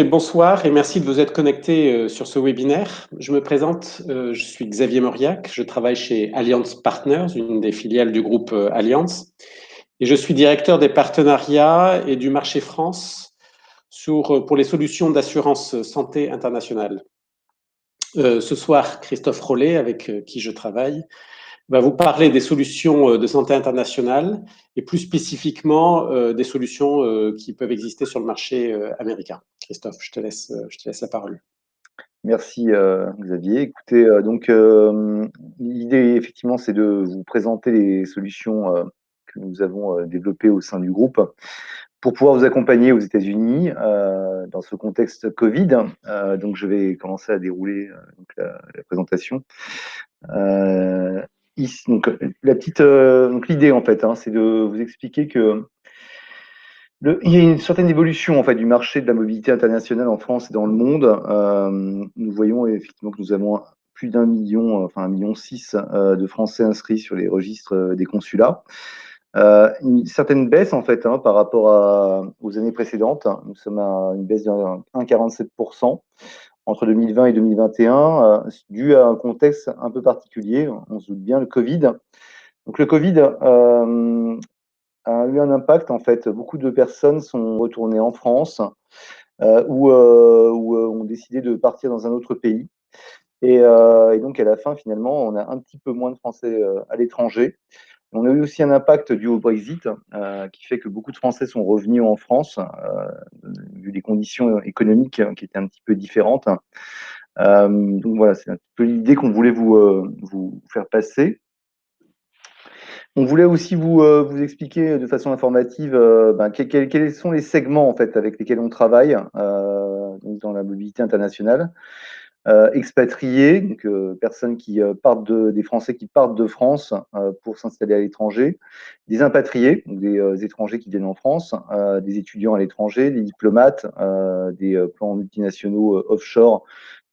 Bonsoir et merci de vous être connecté sur ce webinaire. Je me présente, je suis Xavier Mauriac, je travaille chez Allianz Partners, une des filiales du groupe Allianz, et je suis directeur des partenariats et du marché France pour les solutions d'assurance santé internationale. Ce soir, Christophe Rollet, avec qui je travaille, va vous parler des solutions de santé internationale et plus spécifiquement des solutions qui peuvent exister sur le marché américain. Christophe, je te laisse la parole. Merci Xavier. Écoutez, l'idée effectivement, c'est de vous présenter les solutions que nous avons développées au sein du groupe pour pouvoir vous accompagner aux États-Unis dans ce contexte Covid. Donc, je vais commencer à dérouler la présentation. Ici, donc, l'idée en fait, c'est de vous expliquer que il y a une certaine évolution en fait du marché de la mobilité internationale en France et dans le monde. Nous voyons effectivement que nous avons plus d'1 million, enfin 1,6 million de Français inscrits sur les registres des consulats. Une certaine baisse en fait par rapport aux années précédentes. Nous sommes à une baisse de 1,47% entre 2020 et 2021, dû à un contexte un peu particulier. On se doute bien, le Covid. Donc le Covid a eu un impact en fait. Beaucoup de personnes sont retournées en France ou ont décidé de partir dans un autre pays. Et donc à la fin, finalement, on a un petit peu moins de Français à l'étranger. On a eu aussi un impact dû au Brexit qui fait que beaucoup de Français sont revenus en France vu les conditions économiques qui étaient un petit peu différentes. Donc voilà, c'est un petit peu l'idée qu'on voulait vous faire passer. On voulait aussi vous expliquer de façon informative quels sont les segments en fait avec lesquels on travaille donc dans la mobilité internationale. Expatriés, donc personnes qui partent des Français qui partent de France pour s'installer à l'étranger, des impatriés, donc des étrangers qui viennent en France, des étudiants à l'étranger, des diplomates, des plans multinationaux offshore.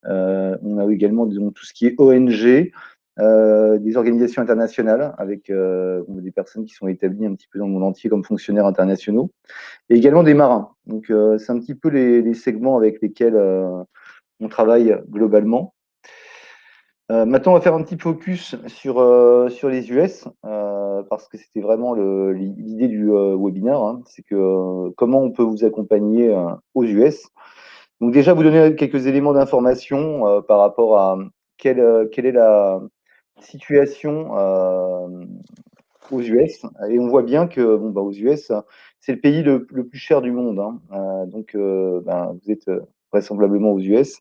On a également tout ce qui est ONG, des organisations internationales avec des personnes qui sont établies un petit peu dans le monde entier comme fonctionnaires internationaux, et également des marins. Donc c'est un petit peu les segments avec lesquels on travaille globalement. Maintenant, on va faire un petit focus sur les US, parce que c'était vraiment l'idée du webinaire, c'est que comment on peut vous accompagner aux US. Donc déjà, vous donner quelques éléments d'information par rapport à quelle est la situation aux US. Et on voit bien que aux US, c'est le pays le plus cher du monde. Donc, vous êtes vraisemblablement aux US.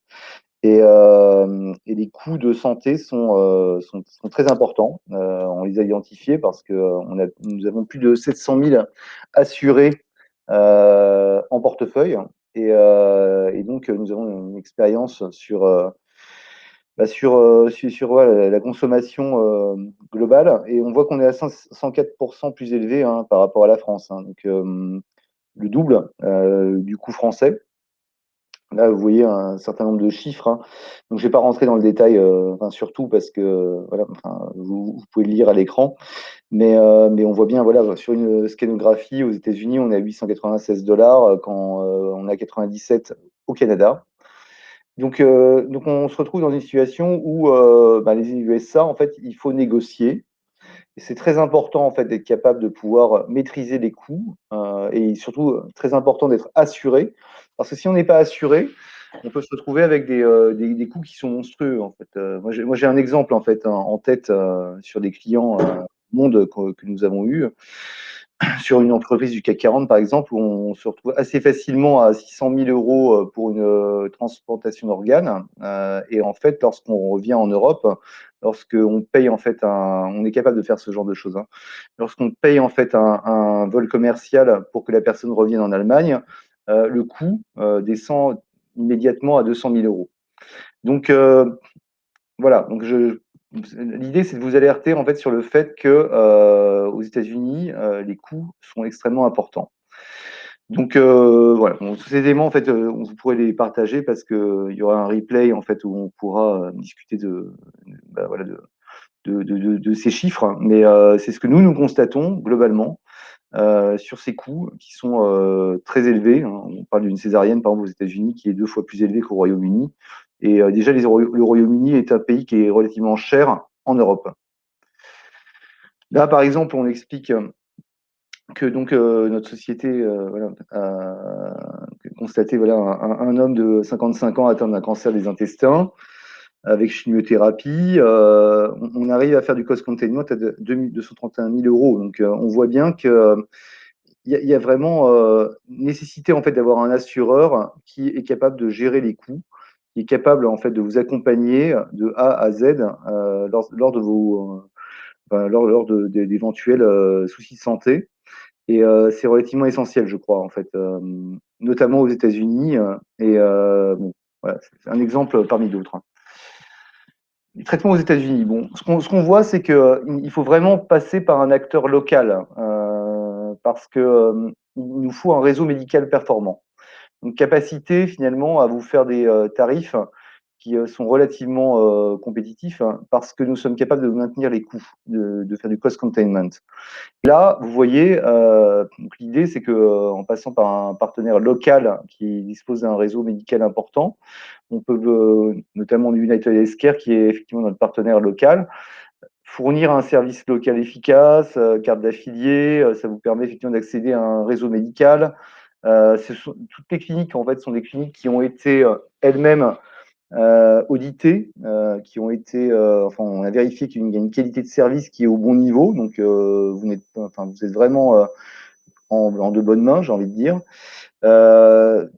Et les coûts de santé sont très importants. On les a identifiés parce que nous avons plus de 700 000 assurés en portefeuille. Et donc, nous avons une expérience sur la consommation globale. Et on voit qu'on est à 104% plus élevé par rapport à la France. Donc, le double du coût français. Là, vous voyez un certain nombre de chiffres. Donc, je ne vais pas rentrer dans le détail, surtout parce que voilà, vous pouvez le lire à l'écran. Mais on voit bien, voilà, sur une scénographie aux États-Unis, on est à 896 $ quand on est à 97 au Canada. Donc, on se retrouve dans une situation où les USA, en fait, il faut négocier. Et c'est très important en fait d'être capable de pouvoir maîtriser les coûts et surtout très important d'être assuré, parce que si on n'est pas assuré, on peut se retrouver avec des coûts qui sont monstrueux en fait. Moi j'ai un exemple en fait en tête sur des clients monde que nous avons eu sur une entreprise du CAC 40 par exemple, où on se retrouve assez facilement à 600 000 € pour une transplantation d'organes. Et en fait, lorsqu'on revient en Europe, lorsqu'on paye en fait on est capable de faire ce genre de choses. Lorsqu'on paye en fait un vol commercial pour que la personne revienne en Allemagne, le coût descend immédiatement à 200 000 €. Donc voilà. Donc l'idée, c'est de vous alerter en fait sur le fait que aux États-Unis, les coûts sont extrêmement importants. Donc voilà, tous ces éléments en fait, vous pourrez les partager parce que il y aura un replay en fait où on pourra discuter de ces chiffres. Mais c'est ce que nous constatons globalement. sur ces coûts qui sont très élevés, hein. On parle d'une césarienne, par exemple, aux États-Unis, qui est 2 fois plus élevée qu'au Royaume-Uni. Et déjà, le Royaume-Uni est un pays qui est relativement cher en Europe. Là, par exemple, on explique que donc notre société voilà, a constaté voilà, un homme de 55 ans atteint d'un cancer des intestins avec chimiothérapie. On arrive à faire du cost containment à 231 000 euros. Donc on voit bien que il y a vraiment nécessité en fait d'avoir un assureur qui est capable de gérer les coûts, qui est capable en fait de vous accompagner de A à Z lors de vos d'éventuels soucis de santé. Et c'est relativement essentiel, je crois, en fait, notamment aux États-Unis. Bon, voilà, c'est un exemple parmi d'autres. Les traitements aux États-Unis, bon, ce qu'on voit, c'est qu'il faut vraiment passer par un acteur local parce que il nous faut un réseau médical performant. Donc, capacité finalement à vous faire des tarifs qui sont relativement compétitifs hein, parce que nous sommes capables de maintenir les coûts, de faire du cost containment. Là, vous voyez, l'idée, c'est que en passant par un partenaire local qui dispose d'un réseau médical important, on peut, notamment United Healthcare, qui est effectivement notre partenaire local, fournir un service local efficace, carte d'affilié, ça vous permet effectivement d'accéder à un réseau médical. Toutes les cliniques, en fait, sont des cliniques qui ont été êtes-mêmes auditées, qui ont été, enfin, on a vérifié qu'il y a une qualité de service qui est au bon niveau, donc vous êtes vraiment en de bonnes mains, j'ai envie de dire.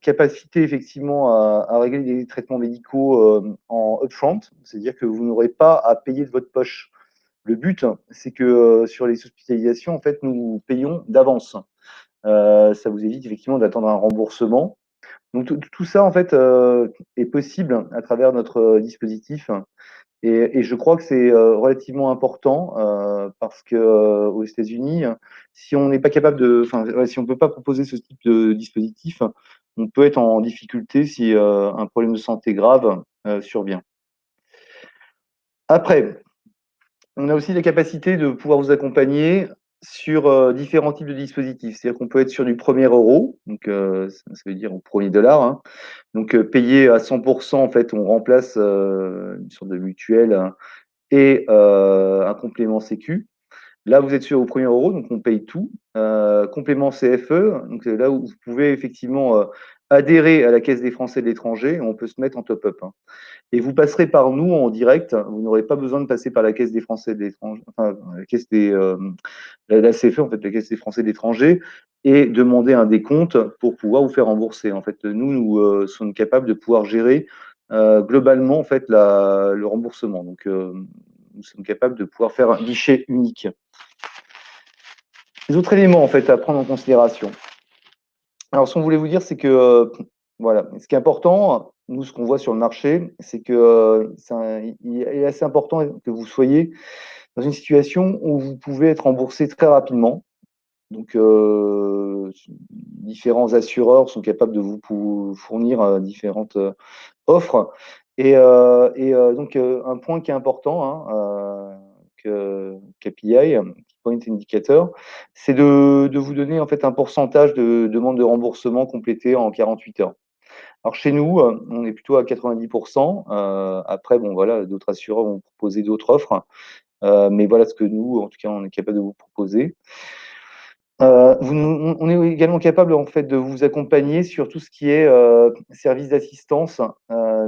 Capacité effectivement à régler des traitements médicaux en upfront, c'est-à-dire que vous n'aurez pas à payer de votre poche. Le but, c'est que sur les hospitalisations, en fait, nous payons d'avance. Ça vous évite effectivement d'attendre un remboursement. Donc tout ça, en fait, est possible à travers notre dispositif. Et je crois que c'est relativement important parce que aux États-Unis, si on n'est pas capable de, enfin, ouais, si on peut pas proposer ce type de dispositif, on peut être en difficulté si un problème de santé grave survient. Après, on a aussi la capacité de pouvoir vous accompagner sur différents types de dispositifs. C'est-à-dire qu'on peut être sur du premier euro, donc ça veut dire au premier dollar, hein. Donc payé à 100%, en fait, on remplace une sorte de mutuelle hein, et un complément sécu. Là, vous êtes sur au premier euro, donc on paye tout. Complément CFE, donc c'est là où vous pouvez effectivement adhérer à la Caisse des Français de l'étranger, on peut se mettre en top-up, hein. Et vous passerez par nous en direct, vous n'aurez pas besoin de passer par la Caisse des Français de l'étranger, enfin, la Caisse des, la CFE, en fait, la Caisse des Français de l'étranger, et demander un décompte pour pouvoir vous faire rembourser. En fait, nous sommes capables de pouvoir gérer globalement en fait le remboursement. Donc, nous sommes capables de pouvoir faire un guichet unique. Les autres éléments en fait à prendre en considération. Alors, ce qu'on voulait vous dire, c'est que voilà, ce qui est important, nous, ce qu'on voit sur le marché, c'est que il est assez important que vous soyez dans une situation où vous pouvez être remboursé très rapidement. Donc, différents assureurs sont capables de vous fournir différentes offres. Donc, un point qui est important, hein, KPI, Point Indicator, c'est de vous donner en fait un pourcentage de demande de remboursement complété en 48 heures. Alors chez nous, on est plutôt à 90%. Après, bon voilà, d'autres assureurs vont proposer d'autres offres, mais voilà ce que nous, en tout cas, on est capable de vous proposer. On est également capable en fait de vous accompagner sur tout ce qui est service d'assistance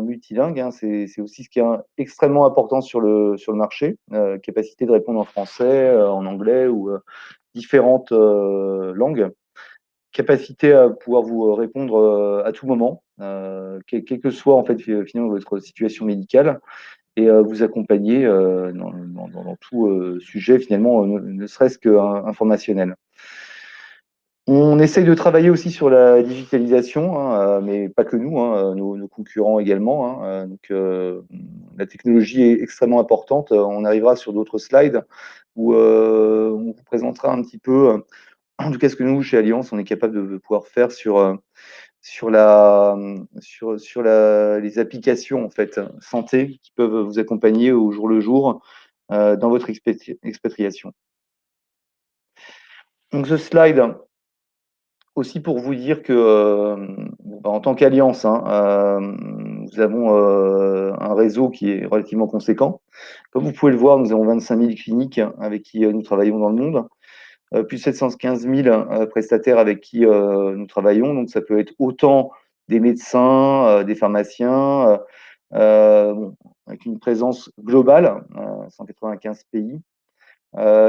multilingue, hein. C'est aussi ce qui est extrêmement important sur le marché, capacité de répondre en français, en anglais ou différentes langues, capacité à pouvoir vous répondre à tout moment, quelle que soit en fait finalement votre situation médicale, et vous accompagner dans tout sujet finalement, ne serait-ce qu'informationnel. On essaye de travailler aussi sur la digitalisation, hein, mais pas que nous, hein, nos concurrents également, hein, la technologie est extrêmement importante. On arrivera sur d'autres slides où on vous présentera un petit peu, en tout cas ce que nous, chez Allianz, on est capable de pouvoir faire sur les applications en fait, santé qui peuvent vous accompagner au jour le jour dans votre expatriation. Donc ce slide, aussi pour vous dire que en tant qu'Alliance, hein, nous avons un réseau qui est relativement conséquent. Comme vous pouvez le voir, nous avons 25 000 cliniques avec qui nous travaillons dans le monde, plus de 715 000 prestataires avec qui nous travaillons. Donc ça peut être autant des médecins, des pharmaciens, bon, avec une présence globale, 195 pays.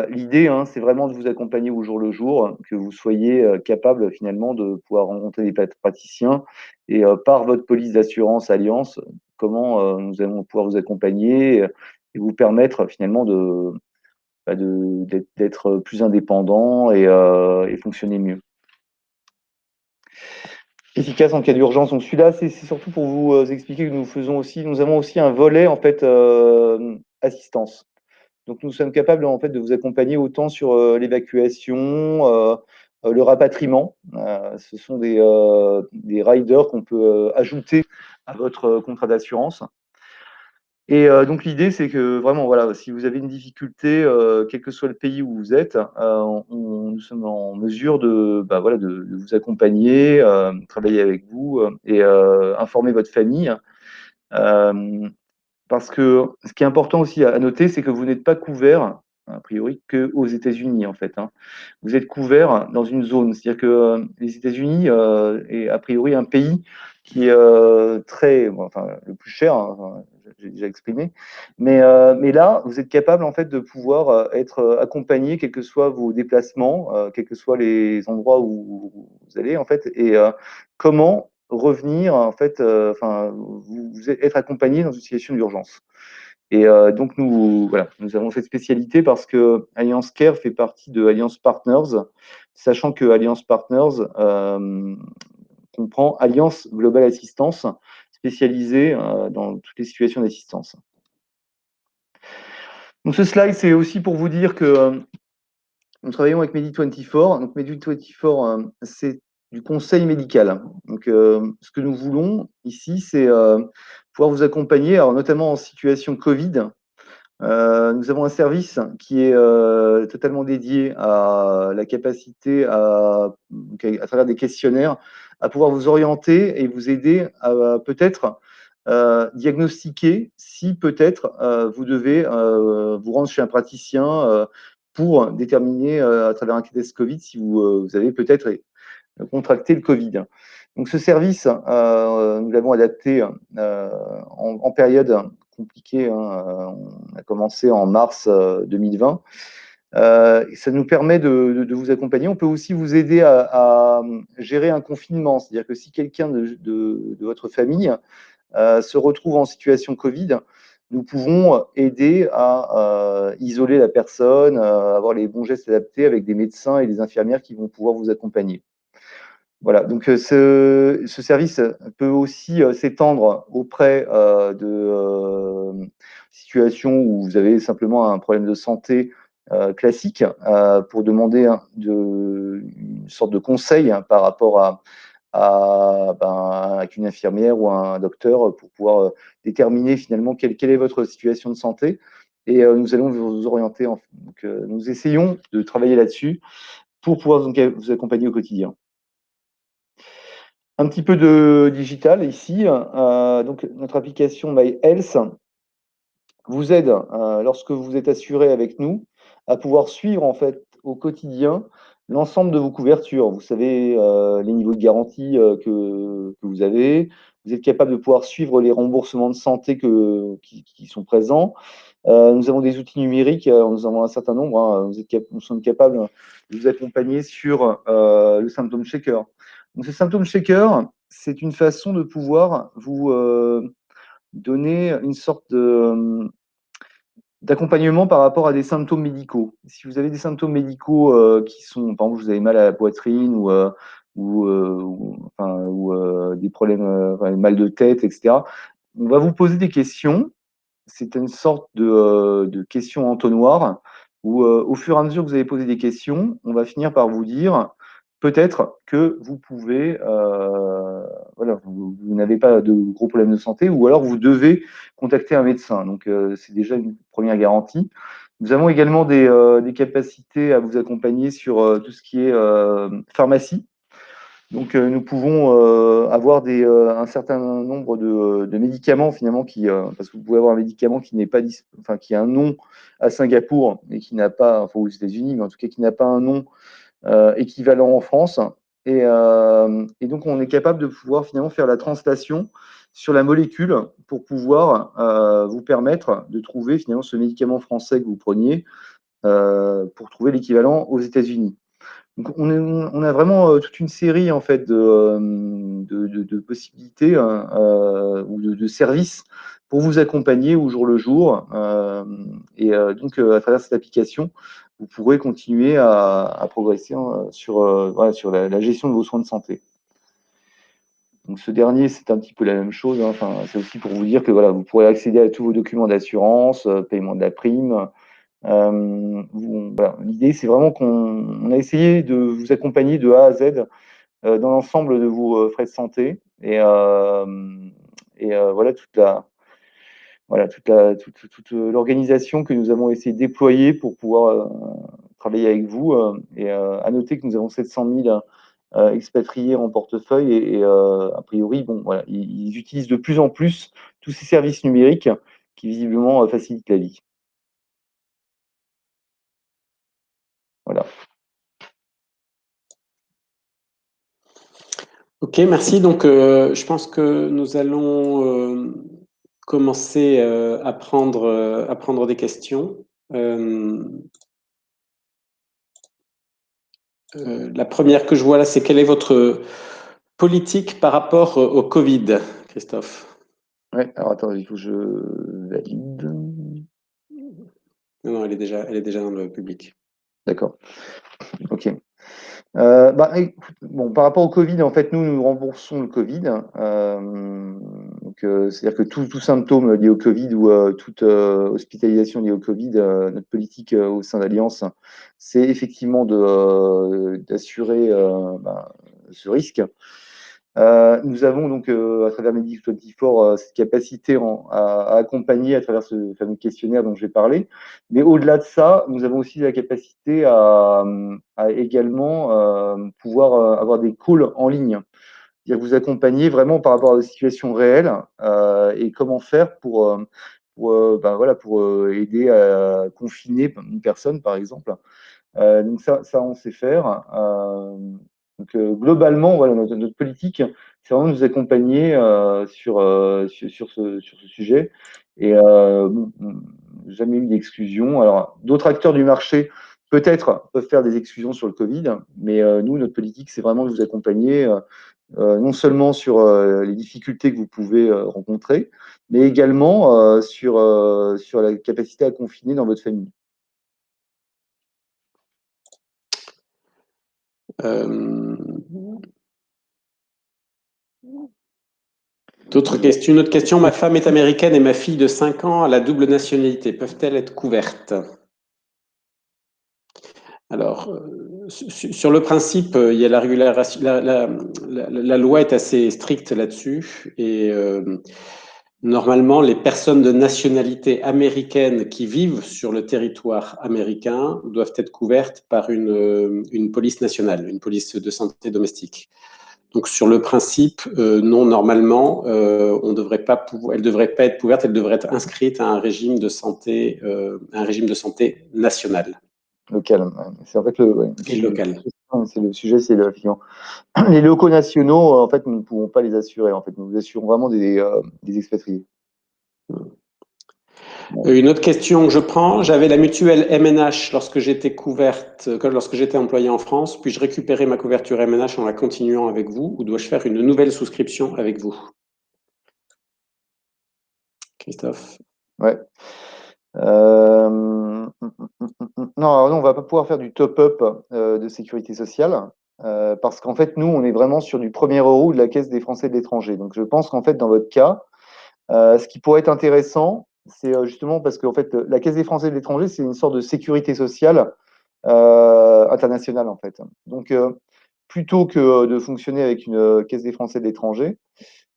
L'idée, hein, c'est vraiment de vous accompagner au jour le jour, que vous soyez capable finalement de pouvoir rencontrer des praticiens et par votre police d'assurance Alliance, comment nous allons pouvoir vous accompagner et vous permettre finalement d'être plus indépendant et fonctionner mieux. Efficace en cas d'urgence. Donc celui-là, c'est surtout pour vous expliquer que nous avons aussi un volet en fait assistance. Donc nous sommes capables en fait de vous accompagner autant sur l'évacuation, le rapatriement. Ce sont des riders qu'on peut ajouter à votre contrat d'assurance. Et donc l'idée, c'est que vraiment, voilà, si vous avez une difficulté, quel que soit le pays où vous êtes, nous sommes en mesure voilà, de vous accompagner, travailler avec vous et informer votre famille. Euh, Parce que ce qui est important aussi à noter, c'est que vous n'êtes pas couvert, a priori, qu'aux États-Unis, en fait, hein. Vous êtes couvert dans une zone. C'est-à-dire que les États-Unis est a priori un pays qui est enfin, le plus cher, hein, enfin, j'ai déjà exprimé. Mais là, vous êtes capable, en fait, de pouvoir être accompagné, quels que soient vos déplacements, quels que soient les endroits où vous allez, en fait, et comment revenir, en fait, enfin, vous être accompagné dans une situation d'urgence. Et donc, voilà, nous avons cette spécialité parce que Alliance Care fait partie de Alliance Partners, sachant que Alliance Partners comprend Alliance Global Assistance, spécialisée dans toutes les situations d'assistance. Donc, ce slide, c'est aussi pour vous dire que nous travaillons avec Medi24. Donc, Medi24, c'est du conseil médical. Donc, ce que nous voulons ici, c'est pouvoir vous accompagner, alors notamment en situation Covid. Nous avons un service qui est totalement dédié à la capacité à travers des questionnaires, à pouvoir vous orienter et vous aider à peut-être diagnostiquer si peut-être vous devez vous rendre chez un praticien pour déterminer à travers un test Covid si vous avez peut-être contracté le Covid. Donc ce service, nous l'avons adapté en période compliquée, hein. On a commencé en mars 2020. Ça nous permet de vous accompagner. On peut aussi vous aider à gérer un confinement. C'est-à-dire que si quelqu'un de votre famille se retrouve en situation Covid, nous pouvons aider à isoler la personne, avoir les bons gestes adaptés avec des médecins et des infirmières qui vont pouvoir vous accompagner. Voilà, donc ce service peut aussi s'étendre auprès de situations où vous avez simplement un problème de santé classique pour demander une sorte de conseil par rapport avec une infirmière ou un docteur pour pouvoir déterminer finalement quelle est votre situation de santé. Et nous allons vous orienter. Donc, nous essayons de travailler là-dessus pour pouvoir vous accompagner au quotidien. Un petit peu de digital ici. Donc, notre application My Health vous aide, lorsque vous êtes assuré avec nous, à pouvoir suivre en fait au quotidien l'ensemble de vos couvertures. Vous savez les niveaux de garantie que vous avez. Vous êtes capable de pouvoir suivre les remboursements de santé qui sont présents. Nous avons des outils numériques, nous avons un certain nombre, hein. Nous sommes capables de vous accompagner sur le symptôme checker. Donc, ce symptôme checker, c'est une façon de pouvoir vous donner une sorte d'accompagnement par rapport à des symptômes médicaux. Si vous avez des symptômes médicaux qui sont, par exemple, vous avez mal à la poitrine ou des problèmes, mal de tête, etc., on va vous poser des questions. C'est une sorte de questions entonnoir où, au fur et à mesure que vous allez poser des questions, on va finir par vous dire peut-être que vous pouvez, voilà, vous n'avez pas de gros problèmes de santé ou alors vous devez contacter un médecin. Donc, c'est déjà une première garantie. Nous avons également des capacités à vous accompagner sur tout ce qui est pharmacie. Donc, nous pouvons avoir un certain nombre de médicaments finalement parce que vous pouvez avoir un médicament qui n'est pas, enfin, qui a un nom à Singapour et qui n'a pas, enfin aux États-Unis, mais en tout cas qui n'a pas un nom équivalent en France. Et donc, on est capable de pouvoir finalement faire la translation sur la molécule pour pouvoir vous permettre de trouver finalement ce médicament français que vous preniez pour trouver l'équivalent aux États-Unis. Donc, on a vraiment toute une série en fait de possibilités hein, ou de services pour vous accompagner au jour le jour. Donc, à travers cette application, vous pourrez continuer à progresser voilà, sur la gestion de vos soins de santé. Donc, ce dernier, c'est un petit peu la même chose. Hein. Enfin, c'est aussi pour vous dire que voilà, vous pourrez accéder à tous vos documents d'assurance, paiement de la prime, voilà. L'idée, c'est vraiment qu'on a essayé de vous accompagner de A à Z dans l'ensemble de vos frais de santé voilà toute l'organisation que nous avons essayé de déployer pour pouvoir travailler avec vous. À noter que nous avons 700 000 expatriés en portefeuille a priori, bon, voilà, ils utilisent de plus en plus tous ces services numériques qui visiblement facilitent la vie. Voilà. Ok, merci. Donc, je pense que nous allons commencer à prendre des questions. La première que je vois là, c'est quelle est votre politique par rapport au Covid, Christophe? Ouais, alors attends, il faut que je valide. Non, elle est déjà dans le public. D'accord. Ok. Bon, par rapport au Covid, en fait, nous remboursons le Covid. C'est-à-dire que tout symptôme lié au Covid ou toute hospitalisation liée au Covid, notre politique au sein d'Alliance, c'est effectivement d'assurer ce risque. Nous avons donc, à travers Medic24, cette capacité à accompagner à travers ce fameux questionnaire dont j'ai parlé. Mais au-delà de ça, nous avons aussi la capacité à également pouvoir avoir des calls en ligne. C'est-à-dire vous accompagner vraiment par rapport à la situation réelle et comment faire pour aider à confiner une personne, par exemple. Donc ça, on sait faire. Globalement, voilà, notre politique, c'est vraiment de nous accompagner sur ce sujet. Bon, jamais eu d'exclusion. Alors, d'autres acteurs du marché, peut-être, peuvent faire des exclusions sur le Covid, mais nous, notre politique, c'est vraiment de vous accompagner non seulement sur les difficultés que vous pouvez rencontrer, mais également sur la capacité à confiner dans votre famille. Une autre question. Ma femme est américaine et ma fille de 5 ans a la double nationalité. Peuvent-elles être couvertes? Alors, sur le principe, il y a la régulation, la loi est assez stricte là-dessus et normalement, les personnes de nationalité américaine qui vivent sur le territoire américain doivent être couvertes par une police nationale, une police de santé domestique. Donc, sur le principe, non, normalement, elle ne devrait pas être couverte, elle devrait être inscrite à un régime de santé national. Local. C'est en fait Et local. c'est le sujet, c'est les locaux nationaux. En fait, nous ne pouvons pas les assurer. En fait, nous assurons vraiment des expatriés. Une autre question que je prends, j'avais la mutuelle MNH lorsque j'étais employé en France, puis-je récupérer ma couverture MNH en la continuant avec vous ou dois-je faire une nouvelle souscription avec vous? Christophe? Ouais. Non, alors non, on va pas pouvoir faire du top-up de sécurité sociale parce qu'en fait, nous, on est vraiment sur du premier euro de la Caisse des Français de l'étranger. Donc, je pense qu'en fait, dans votre cas, ce qui pourrait être intéressant, c'est justement parce qu'en fait, la Caisse des Français de l'étranger, c'est une sorte de sécurité sociale internationale, en fait. Donc, plutôt que de fonctionner avec une Caisse des Français de l'étranger,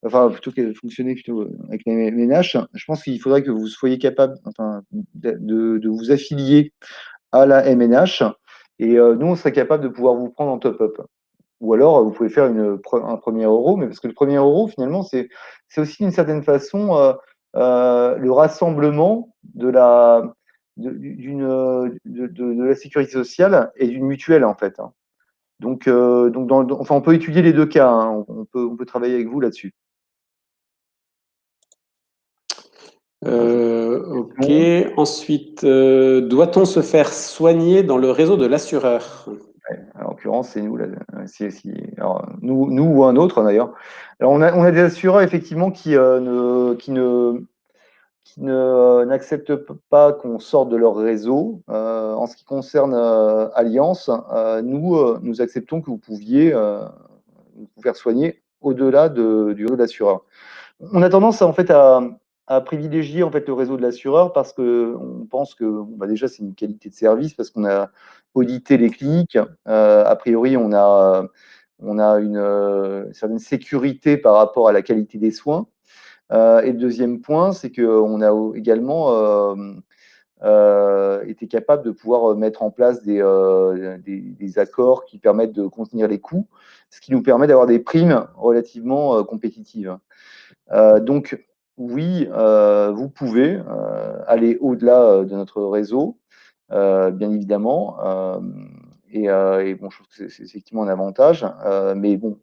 enfin plutôt que fonctionner plutôt avec la MNH, je pense qu'il faudrait que vous soyez capable, enfin, de vous affilier à la MNH et nous, on serait capable de pouvoir vous prendre en top-up. Ou alors, vous pouvez faire un premier euro, mais parce que le premier euro, finalement, c'est aussi d'une certaine façon le rassemblement de la sécurité sociale et d'une mutuelle, en fait, hein. Donc enfin, on peut étudier les deux cas, hein. On peut travailler avec vous là-dessus. Ok. Ensuite, doit-on se faire soigner dans le réseau de l'assureur? En l'occurrence, c'est nous. Là, alors, nous ou un autre, d'ailleurs. Alors, on a des assureurs, effectivement, n'acceptent pas qu'on sorte de leur réseau. En ce qui concerne Alliance, nous acceptons que vous pouviez vous faire soigner au-delà du réseau d'assureurs. On a tendance en fait à privilégier en fait le réseau de l'assureur parce que on pense que bah, déjà c'est une qualité de service parce qu'on a audité les cliniques. A priori, on a une certaine sécurité par rapport à la qualité des soins. Et le deuxième point, c'est qu'on a également été capable de pouvoir mettre en place des accords qui permettent de contenir les coûts, ce qui nous permet d'avoir des primes relativement compétitives. Donc, oui, vous pouvez aller au-delà de notre réseau, bien évidemment. Et bon, je trouve que c'est effectivement un avantage. Mais bon,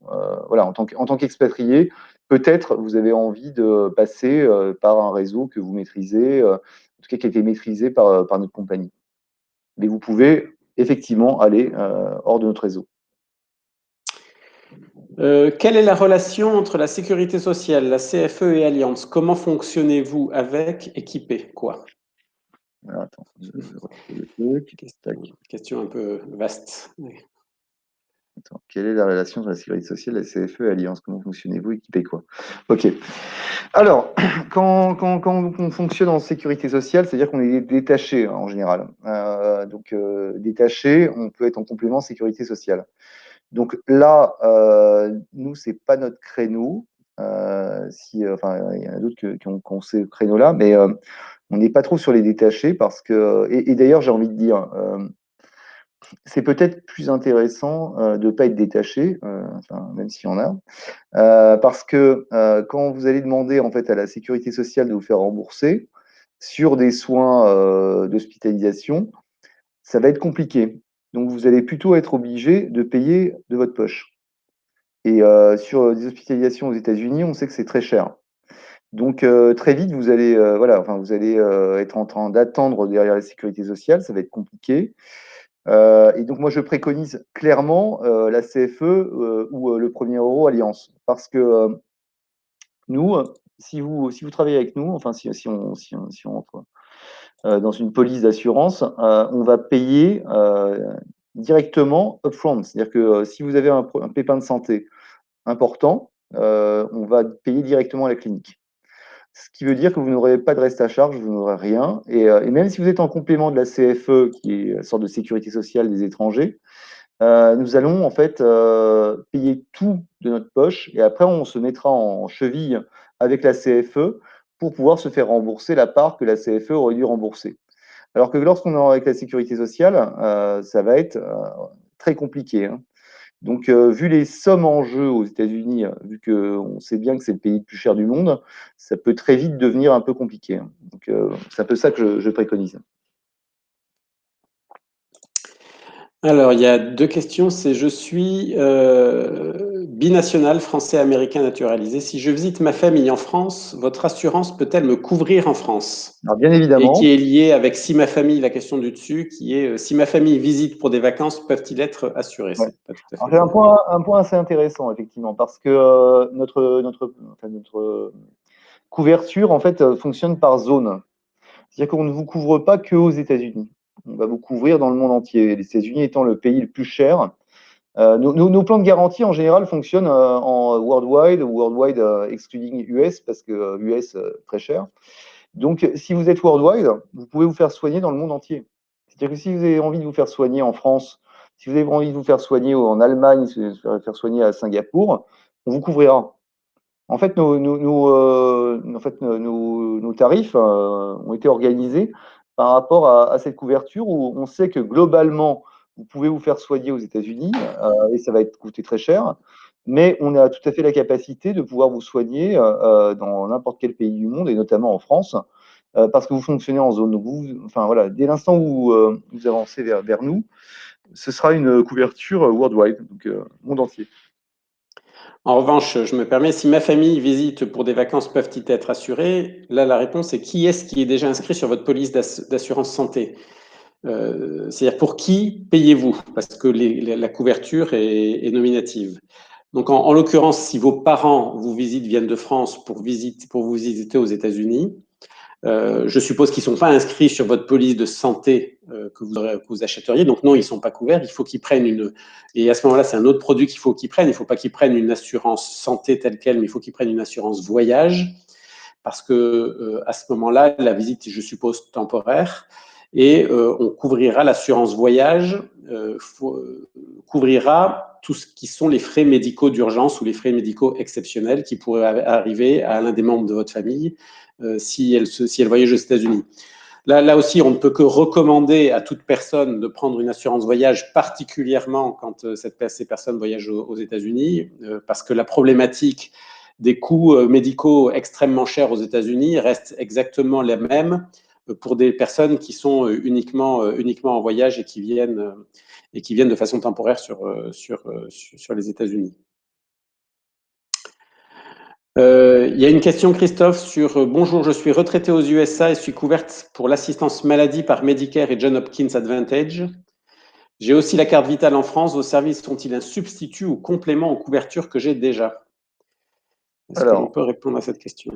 voilà, en tant qu'expatrié, peut-être vous avez envie de passer par un réseau que vous maîtrisez, en tout cas qui a été maîtrisé par notre compagnie. Mais vous pouvez effectivement aller hors de notre réseau. Quelle est la relation entre la sécurité sociale, la CFE et Allianz? Comment fonctionnez-vous avec Équipé? Quoi? Alors, attends, je retrouve le truc. Question un peu vaste. Attends, quelle est la relation entre la sécurité sociale, la CFE et Alliance? Comment fonctionnez-vous? Équipez quoi? Ok. Alors, quand on fonctionne en sécurité sociale, c'est-à-dire qu'on est détaché en général. Donc, détaché, on peut être en complément sécurité sociale. Donc là, nous, c'est pas notre créneau. Enfin, il y en a d'autres qui ont ce créneau-là, mais on n'est pas trop sur les détachés parce que, et d'ailleurs, j'ai envie de dire, c'est peut-être plus intéressant de ne pas être détaché, enfin, même s'il y en a, parce que quand vous allez demander en fait à la sécurité sociale de vous faire rembourser sur des soins d'hospitalisation, ça va être compliqué. Donc vous allez plutôt être obligé de payer de votre poche. Et sur des hospitalisations aux États-Unis, on sait que c'est très cher. Donc très vite, vous allez, voilà, enfin, vous allez être en train d'attendre derrière la sécurité sociale, ça va être compliqué. Et donc moi, je préconise clairement la CFE ou le premier euro Alliance, parce que nous, si vous travaillez avec nous, enfin si on entre dans une police d'assurance, on va payer directement upfront. C'est-à-dire que si vous avez un pépin de santé important, on va payer directement à la clinique. Ce qui veut dire que vous n'aurez pas de reste à charge, vous n'aurez rien. Et même si vous êtes en complément de la CFE, qui est une sorte de sécurité sociale des étrangers, nous allons en fait payer tout de notre poche et après on se mettra en cheville avec la CFE pour pouvoir se faire rembourser la part que la CFE aurait dû rembourser. Alors que lorsqu'on est avec la sécurité sociale, ça va être très compliqué, hein. Donc, vu les sommes en jeu aux États-Unis, vu qu'on sait bien que c'est le pays le plus cher du monde, ça peut très vite devenir un peu compliqué, hein. Donc, c'est un peu ça que je préconise. Alors, il y a deux questions. C'est je suis binational français-américain naturalisé. Si je visite ma famille en France, votre assurance peut-elle me couvrir en France? Alors, bien Et qui évidemment, est lié avec si ma famille, la question du dessus, qui est si ma famille visite pour des vacances, peuvent-ils être assurés? ouais. C'est pas tout à Alors, fait c'est le. un point assez intéressant, effectivement, parce que notre couverture, en fait, fonctionne par zone. C'est-à-dire qu'on ne vous couvre pas que aux États-Unis. On va vous couvrir dans le monde entier. Les États-Unis étant le pays le plus cher. Nos plans de garantie, en général, fonctionnent en worldwide, ou worldwide excluding US, parce que US, très cher. Donc, si vous êtes worldwide, vous pouvez vous faire soigner dans le monde entier. C'est-à-dire que si vous avez envie de vous faire soigner en France, si vous avez envie de vous faire soigner en Allemagne, si vous avez faire soigner à Singapour, on vous couvrira. En fait, nos tarifs ont été organisés par rapport à cette couverture où on sait que globalement, vous pouvez vous faire soigner aux États-Unis et ça va coûter très cher, mais on a tout à fait la capacité de pouvoir vous soigner dans n'importe quel pays du monde et notamment en France parce que vous fonctionnez en zone. Donc enfin voilà, dès l'instant où vous avancez vers nous, ce sera une couverture worldwide, donc monde entier. En revanche, je me permets, si ma famille visite pour des vacances, peuvent-ils être assurés? Là, la réponse est qui est-ce qui est déjà inscrit sur votre police d'assurance santé? C'est-à-dire pour qui payez-vous? Parce que la couverture est nominative. Donc, en l'occurrence, si vos parents viennent de France pour vous visiter aux États-Unis, je suppose qu'ils ne sont pas inscrits sur votre police de santé que vous achèteriez. Donc non, ils ne sont pas couverts. Il faut qu'ils prennent une... Et à ce moment-là, c'est un autre produit qu'il faut qu'ils prennent. Il ne faut pas qu'ils prennent une assurance santé telle qu'elle, mais il faut qu'ils prennent une assurance voyage. Parce que à ce moment-là, la visite, je suppose, temporaire. Et on couvrira l'assurance voyage, couvrira tout ce qui sont les frais médicaux d'urgence ou les frais médicaux exceptionnels qui pourraient arriver à l'un des membres de votre famille si elle voyage aux États-Unis. Là aussi, on ne peut que recommander à toute personne de prendre une assurance voyage, particulièrement quand ces personnes voyagent aux États-Unis, parce que la problématique des coûts médicaux extrêmement chers aux États-Unis reste exactement la même pour des personnes qui sont uniquement en voyage et qui viennent de façon temporaire sur les États-Unis. Il y a une question, Christophe, sur bonjour, je suis retraité aux USA et suis couverte pour l'assistance maladie par Medicare et John Hopkins Advantage. J'ai aussi la carte vitale en France. Vos services sont-ils un substitut ou complément aux couvertures que j'ai déjà? Est-ce que l'on peut répondre à cette question?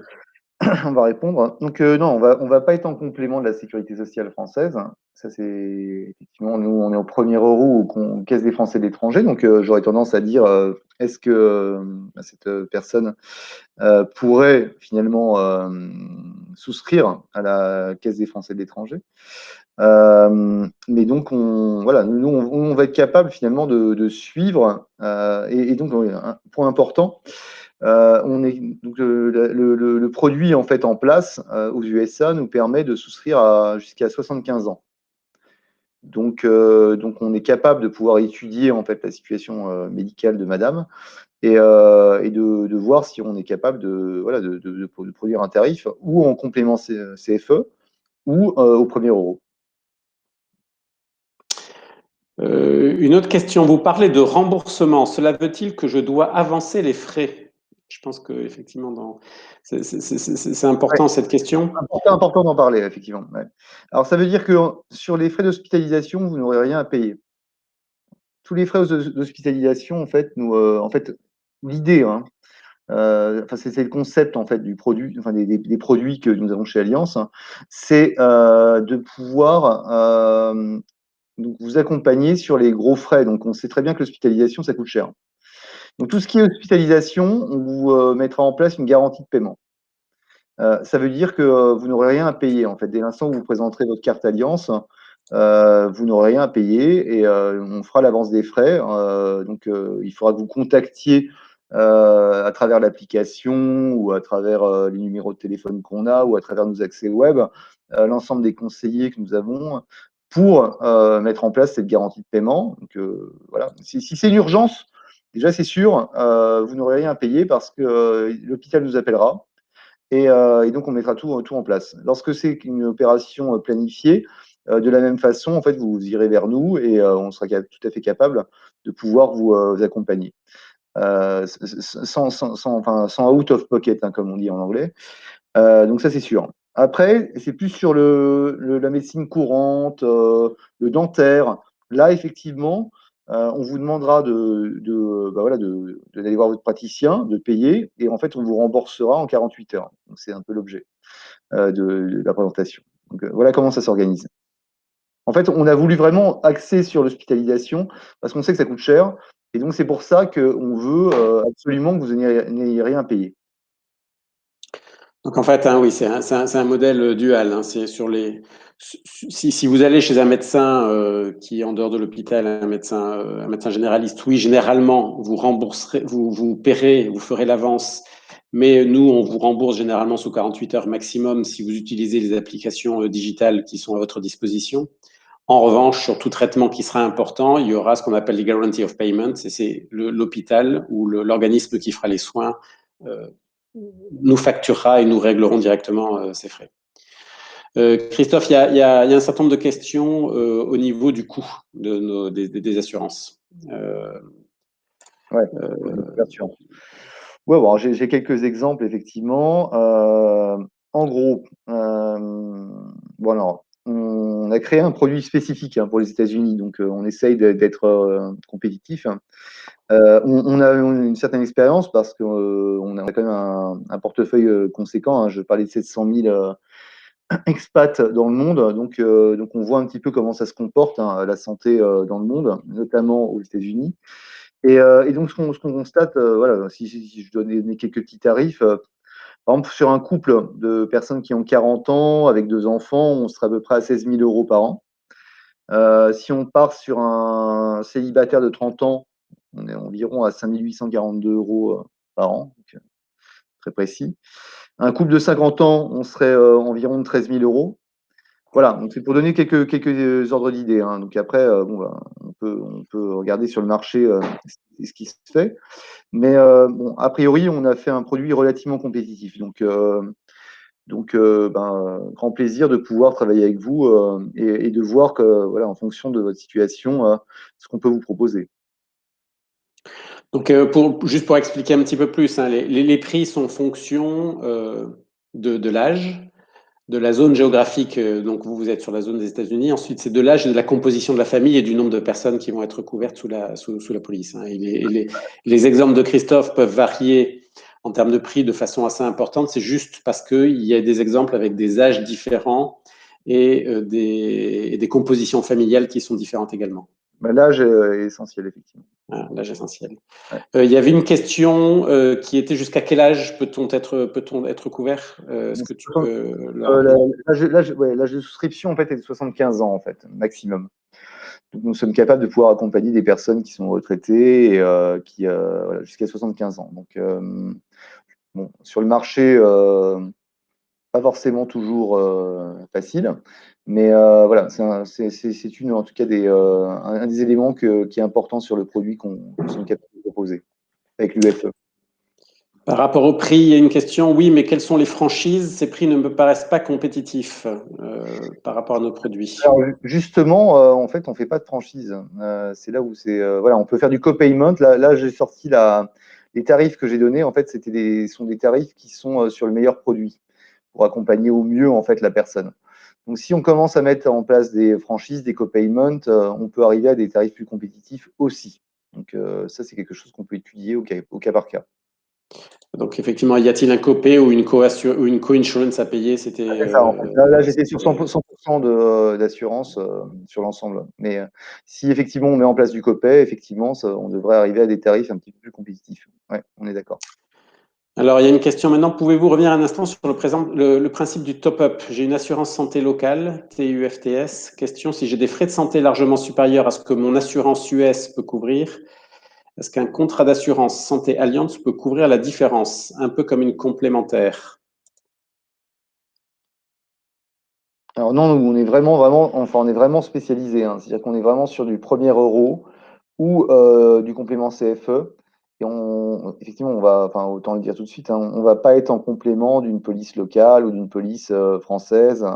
On va répondre. Donc non, on va pas être en complément de la sécurité sociale française. Ça c'est effectivement, nous on est au premier euro aux caisses des Français de l'étranger. Donc j'aurais tendance à dire est-ce que cette personne pourrait finalement souscrire à la caisse des Français de l'étranger. Mais donc voilà, nous on va être capable finalement de suivre et donc un point important. Donc le produit en fait en place aux USA nous permet de souscrire jusqu'à 75 ans. Donc on est capable de pouvoir étudier en fait la situation médicale de Madame et de voir si on est capable de produire un tarif ou en complément CFE ou au premier euro. Une autre question, vous parlez de remboursement. Cela veut-il que je dois avancer les frais? Je pense qu'effectivement, c'est important cette question. Important d'en parler, effectivement. Ouais. Alors, ça veut dire que sur les frais d'hospitalisation, vous n'aurez rien à payer. Tous les frais d'hospitalisation, en fait, l'idée, hein, c'est le concept en fait du produit, enfin des produits que nous avons chez Alliance, hein, c'est de pouvoir donc vous accompagner sur les gros frais. Donc, on sait très bien que l'hospitalisation, ça coûte cher. Donc, tout ce qui est hospitalisation, on vous mettra en place une garantie de paiement. Ça veut dire que vous n'aurez rien à payer. En fait, dès l'instant où vous présenterez votre carte Alliance, vous n'aurez rien à payer et on fera l'avance des frais. Donc, il faudra que vous contactiez à travers l'application ou à travers les numéros de téléphone qu'on a ou à travers nos accès web, l'ensemble des conseillers que nous avons pour mettre en place cette garantie de paiement. Donc, voilà. Si c'est une urgence, déjà, c'est sûr, vous n'aurez rien à payer parce que l'hôpital nous appellera. Et donc, on mettra tout en place. Lorsque c'est une opération planifiée, de la même façon, en fait, vous irez vers nous et on sera tout à fait capable de pouvoir vous accompagner. Sans out of pocket, hein, comme on dit en anglais. Donc ça, c'est sûr. Après, c'est plus sur la médecine courante, le dentaire. Là, effectivement, on vous demandera d'aller voir votre praticien, de payer, et en fait, on vous remboursera en 48 heures. Donc, c'est un peu l'objet de la présentation. Donc, voilà comment ça s'organise. En fait, on a voulu vraiment axer sur l'hospitalisation parce qu'on sait que ça coûte cher. Et donc, c'est pour ça qu'on veut absolument que vous n'ayez rien à payer. Donc en fait, hein, oui, c'est un modèle dual. Hein, c'est si vous allez chez un médecin qui est en dehors de l'hôpital, un médecin généraliste, oui, généralement, vous rembourserez, vous paierez, vous ferez l'avance, mais nous, on vous rembourse généralement sous 48 heures maximum si vous utilisez les applications digitales qui sont à votre disposition. En revanche, sur tout traitement qui sera important, il y aura ce qu'on appelle les guarantee of payment, et c'est l'hôpital ou l'organisme qui fera les soins nous facturera et nous réglerons directement ces frais. Christophe, il y a un certain nombre de questions au niveau du coût des assurances. Ouais, bien sûr. Ouais, bon, j'ai quelques exemples, effectivement. En gros, bon, alors, on a créé un produit spécifique pour les États-Unis, donc on essaye d'être compétitif. On a une certaine expérience parce qu'on a quand même un portefeuille conséquent. Je parlais de 700 000 expats dans le monde, donc on voit un petit peu comment ça se comporte, la santé dans le monde, notamment aux États-Unis. Et donc, ce qu'on constate, voilà, si je dois donner quelques petits tarifs, par exemple, sur un couple de personnes qui ont 40 ans avec 2 enfants, on sera à peu près à 16 000 euros par an. Si on part sur un célibataire de 30 ans, on est environ à 5 842 euros par an, donc, très précis. Un couple de 50 ans, on serait environ de 13 000 euros. Voilà, donc c'est pour donner quelques ordres d'idées. Donc après, bon, bah, on peut regarder sur le marché ce qui se fait. Mais bon, a priori, on a fait un produit relativement compétitif. Donc, grand plaisir de pouvoir travailler avec vous et de voir que, voilà, en fonction de votre situation, ce qu'on peut vous proposer. Donc, juste pour expliquer un petit peu plus, les prix sont en fonction de l'âge, de la zone géographique. Donc, vous êtes sur la zone des États-Unis. Ensuite, c'est de l'âge et de la composition de la famille et du nombre de personnes qui vont être couvertes sous la police. Et les exemples de Christophe peuvent varier en termes de prix de façon assez importante. C'est juste parce qu'il y a des exemples avec des âges différents et des compositions familiales qui sont différentes également. Bah, l'âge est essentiel, effectivement. Voilà, l'âge essentiel. Ouais. Il y avait une question qui était jusqu'à quel âge peut-on être couvert? Est-ce que tu peux le rappeler? L'âge de souscription, en fait, est de 75 ans, en fait, maximum. Donc, nous sommes capables de pouvoir accompagner des personnes qui sont retraitées et voilà, jusqu'à 75 ans. Donc, bon, sur le marché, pas forcément toujours facile, mais voilà, c'est en tout cas un des éléments qui est important sur le produit qu'on est capable de proposer avec l'UFE. Par rapport au prix, il y a une question. Oui, mais quelles sont les franchises? Ces prix ne me paraissent pas compétitifs par rapport à nos produits. Alors justement, en fait, on fait pas de franchise. C'est là où voilà, on peut faire du copayment. Là, j'ai sorti les tarifs que j'ai donnés. En fait, sont des tarifs qui sont sur le meilleur produit pour accompagner au mieux en fait la personne. Donc, si on commence à mettre en place des franchises, des copayments, on peut arriver à des tarifs plus compétitifs aussi. Donc, ça, c'est quelque chose qu'on peut étudier au cas par cas. Donc, effectivement, y a-t-il un copay ou une co-insurance à payer? C'était. C'est ça, en fait. Là, j'étais sur 100% d'assurance sur l'ensemble. Mais si effectivement on met en place du copay, effectivement, on devrait arriver à des tarifs un petit peu plus compétitifs. Ouais, on est d'accord. Alors, il y a une question maintenant. Pouvez-vous revenir un instant sur le principe du top-up? J'ai une assurance santé locale, TUFTS. Question, si j'ai des frais de santé largement supérieurs à ce que mon assurance US peut couvrir, est-ce qu'un contrat d'assurance santé Allianz peut couvrir la différence, un peu comme une complémentaire? Alors non, nous, on est vraiment spécialisé. C'est-à-dire qu'on est vraiment sur du premier euro ou du complément CFE. Et effectivement, autant le dire tout de suite, on va pas être en complément d'une police locale ou d'une police française.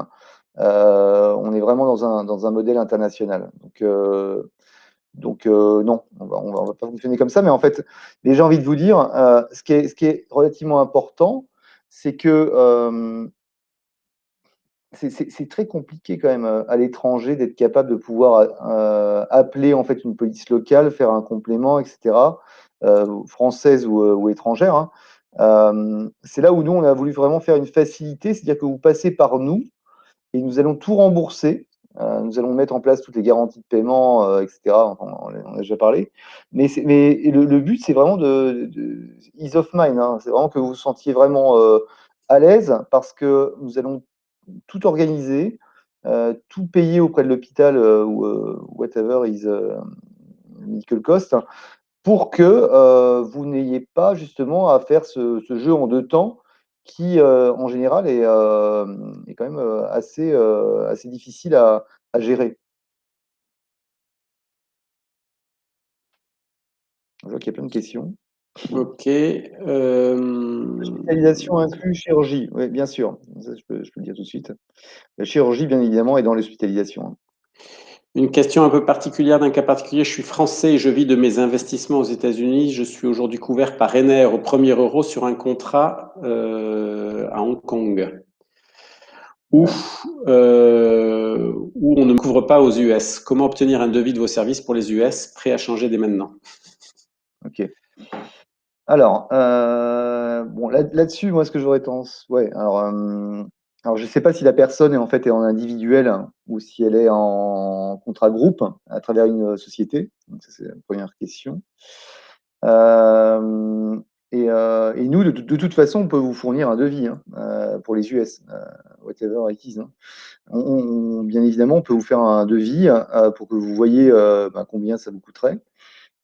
On est vraiment dans un modèle international. Donc non, on va pas fonctionner comme ça. Mais en fait, j'ai envie de vous dire, ce qui est relativement important, c'est que c'est très compliqué quand même à l'étranger d'être capable de pouvoir appeler en fait une police locale, faire un complément, etc., française ou étrangère. C'est là où nous, on a voulu vraiment faire une facilité, c'est-à-dire que vous passez par nous et nous allons tout rembourser. Nous allons mettre en place toutes les garanties de paiement, etc. Enfin, on a déjà parlé. Mais le but, c'est vraiment de ease of mind. C'est vraiment que vous vous sentiez vraiment à l'aise parce que nous allons tout organiser, tout payer auprès de l'hôpital ou whatever is medical cost. pour que vous n'ayez pas justement à faire ce jeu en 2 temps qui, en général est quand même, assez difficile à gérer. Je vois qu'il y a plein de questions. OK, Hospitalisation inclut chirurgie, oui, bien sûr. Ça, je peux le dire tout de suite. La chirurgie, bien évidemment, est dans l'hospitalisation, hein. une question un peu particulière d'un cas particulier. Je suis français et je vis de mes investissements aux États-Unis. Je suis aujourd'hui couvert par Ryanair au premier euro sur un contrat à Hong Kong. Ou, Ouais, où on ne me couvre pas aux US. Comment obtenir un devis de vos services pour les US, prêt à changer dès maintenant? OK. Alors, bon, là-dessus, moi, ce que j'aurais tendance, ouais, alors je sais pas si la personne est en fait est en individuel ou si elle est en contrat groupe à travers une société. Donc ça, c'est la première question. Hem et nous, de toute façon, on peut vous fournir un devis, hein, pour les US, whatever it is, hein. Bien évidemment, on peut vous faire un devis, pour que vous voyiez, combien ça vous coûterait.